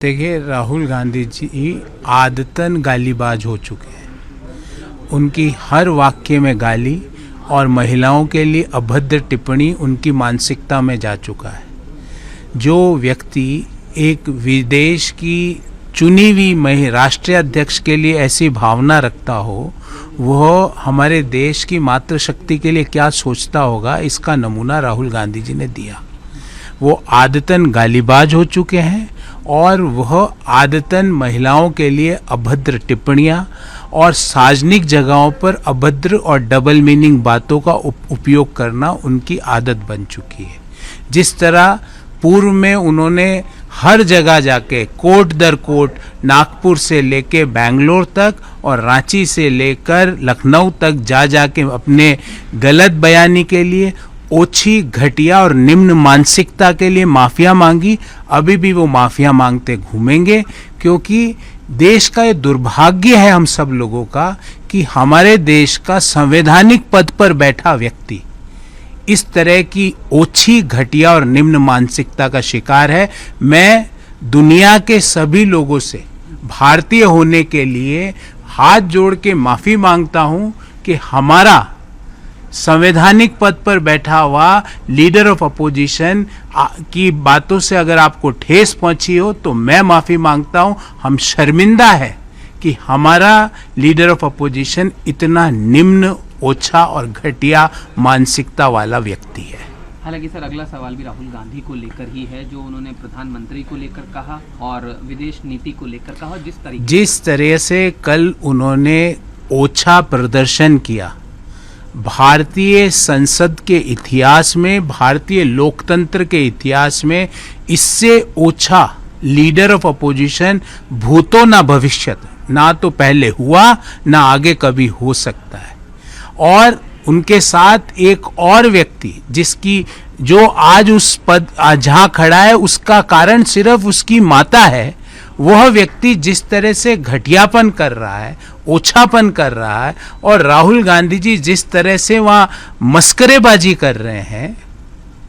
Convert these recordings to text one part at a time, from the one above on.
देखिए, राहुल गांधी जी आदतन गालीबाज हो चुके हैं। उनकी हर वाक्य में गाली और महिलाओं के लिए अभद्र टिप्पणी उनकी मानसिकता में जा चुका है। जो व्यक्ति एक विदेश की चुनी हुई राष्ट्रीय अध्यक्ष के लिए ऐसी भावना रखता हो, वह हमारे देश की मातृशक्ति के लिए क्या सोचता होगा, इसका नमूना राहुल गांधी जी ने दिया। वो आदतन गालीबाज हो चुके हैं और वह आदतन महिलाओं के लिए अभद्र टिप्पणियां और सार्वजनिक जगहों पर अभद्र और डबल मीनिंग बातों का उपयोग करना उनकी आदत बन चुकी है। जिस तरह पूर्व में उन्होंने हर जगह जाके कोर्ट दर कोर्ट, नागपुर से लेके बेंगलोर तक और रांची से लेकर लखनऊ तक जाके अपने गलत बयानी के लिए, ओछी, घटिया और निम्न मानसिकता के लिए माफिया मांगी, अभी भी वो माफिया मांगते घूमेंगे। क्योंकि देश का ये दुर्भाग्य है हम सब लोगों का कि हमारे देश का संवैधानिक पद पर बैठा व्यक्ति इस तरह की ओछी, घटिया और निम्न मानसिकता का शिकार है। मैं दुनिया के सभी लोगों से भारतीय होने के लिए हाथ जोड़ के माफी मांगता हूं कि हमारा संवैधानिक पद पर बैठा हुआ लीडर ऑफ अपोजिशन की बातों से अगर आपको ठेस पहुंची हो तो मैं माफी मांगता हूं। हम शर्मिंदा है कि हमारा लीडर ऑफ अपोजिशन इतना निम्न, ओछा और घटिया मानसिकता वाला व्यक्ति है। हालांकि सर, अगला सवाल भी राहुल गांधी को लेकर ही है, जो उन्होंने प्रधानमंत्री को लेकर कहा और विदेश नीति को लेकर कहा। जिस तरह से कल उन्होंने ओछा प्रदर्शन किया, भारतीय संसद के इतिहास में, भारतीय लोकतंत्र के इतिहास में इससे ओछा लीडर ऑफ अपोजिशन भूतो ना भविष्यत, ना तो पहले हुआ ना आगे कभी हो सकता है। और उनके साथ एक और व्यक्ति जो आज उस पद जहां खड़ा है, उसका कारण सिर्फ उसकी माता है। वह व्यक्ति जिस तरह से घटियापन कर रहा है, ओछापन कर रहा है, और राहुल गांधी जी जिस तरह से वहां मस्करेबाजी कर रहे हैं,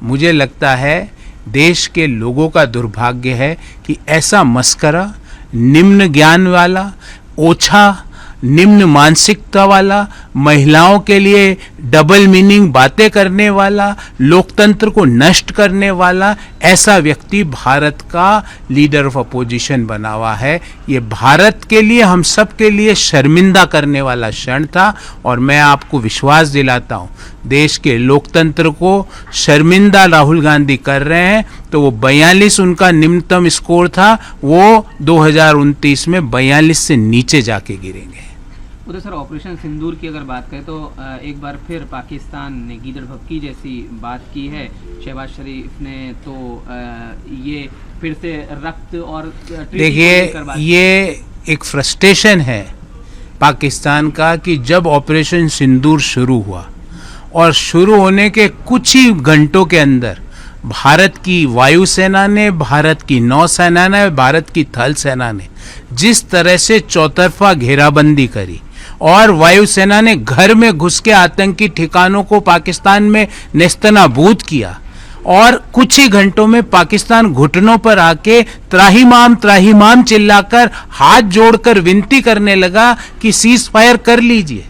मुझे लगता है देश के लोगों का दुर्भाग्य है कि ऐसा मस्करा, निम्न ज्ञान वाला, ओछा, निम्न मानसिकता वाला, महिलाओं के लिए डबल मीनिंग बातें करने वाला, लोकतंत्र को नष्ट करने वाला ऐसा व्यक्ति भारत का लीडर ऑफ अपोजिशन बना हुआ है। ये भारत के लिए, हम सब के लिए शर्मिंदा करने वाला क्षण था। और मैं आपको विश्वास दिलाता हूँ, देश के लोकतंत्र को शर्मिंदा राहुल गांधी कर रहे हैं। तो वो 42 उनका निम्नतम स्कोर था, वो 2029 में 42 से नीचे जाके गिरेंगे। उधर सर, ऑपरेशन सिंदूर की अगर बात करें तो एक बार फिर पाकिस्तान ने गीदड़ भक्की जैसी बात की है। शहबाज शरीफ ने तो ये फिर से रक्त और देखिए, ये एक फ्रस्ट्रेशन है पाकिस्तान का कि जब ऑपरेशन सिंदूर शुरू हुआ और शुरू होने के कुछ ही घंटों के अंदर भारत की वायुसेना ने, भारत की नौसेना ने, भारत की थल सेना ने जिस तरह से चौतरफा घेराबंदी करी और वायुसेना ने घर में घुस के आतंकी ठिकानों को पाकिस्तान में नेस्तनाबूद किया, और कुछ ही घंटों में पाकिस्तान घुटनों पर आके त्राहिमाम त्राहिमाम चिल्लाकर हाथ जोड़कर विनती करने लगा कि सीज फायर कर लीजिए।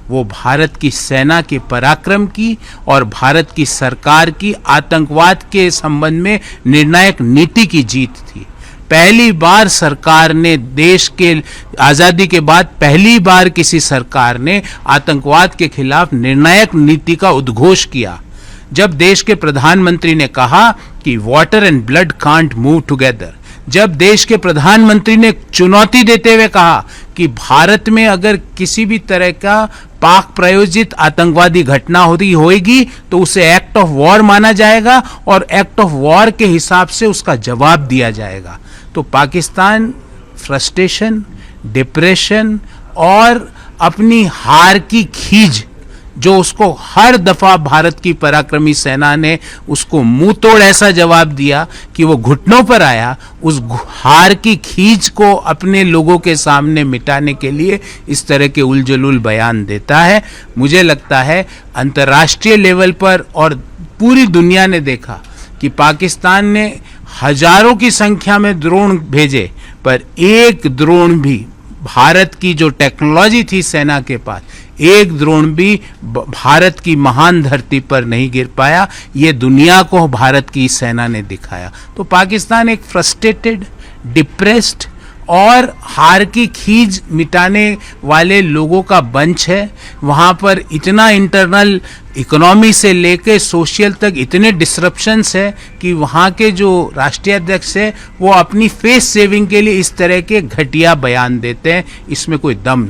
वो भारत की सेना के पराक्रम की और भारत की सरकार की आतंकवाद के संबंध में निर्णायक नीति की जीत थी। पहली बार सरकार ने, देश के आजादी के बाद पहली बार किसी सरकार ने आतंकवाद के खिलाफ निर्णायक नीति का उद्घोष किया। जब देश के प्रधानमंत्री ने कहा कि water and blood can't move together, जब देश के प्रधानमंत्री ने चुनौती देते हुए कहा कि भारत में अगर किसी भी तरह का पाक प्रायोजित आतंकवादी घटना होगी तो उसे एक्ट ऑफ वॉर माना जाएगा और एक्ट ऑफ वॉर के हिसाब से उसका जवाब दिया जाएगा, तो पाकिस्तान फ्रस्ट्रेशन, डिप्रेशन और अपनी हार की खीज, जो उसको हर दफा भारत की पराक्रमी सेना ने उसको मुंह तोड़ ऐसा जवाब दिया कि वो घुटनों पर आया, उस हार की खींच को अपने लोगों के सामने मिटाने के लिए इस तरह के उलझुल बयान देता है। मुझे लगता है अंतर्राष्ट्रीय लेवल पर और पूरी दुनिया ने देखा कि पाकिस्तान ने हजारों की संख्या में ड्रोन भेजे, पर एक ड्रोन भी भारत की जो टेक्नोलॉजी थी सेना के पास, एक ड्रोन भी भारत की महान धरती पर नहीं गिर पाया। ये दुनिया को भारत की सेना ने दिखाया। तो पाकिस्तान एक फ्रस्ट्रेटेड, डिप्रेस्ड और हार की खीज मिटाने वाले लोगों का बंच है। वहां पर इतना इंटरनल इकोनॉमी से लेके सोशल तक इतने डिसरप्शंस है कि वहां के जो राष्ट्रीय अध्यक्ष है वो अपनी फेस सेविंग के लिए इस तरह के घटिया बयान देते हैं। इसमें कोई दम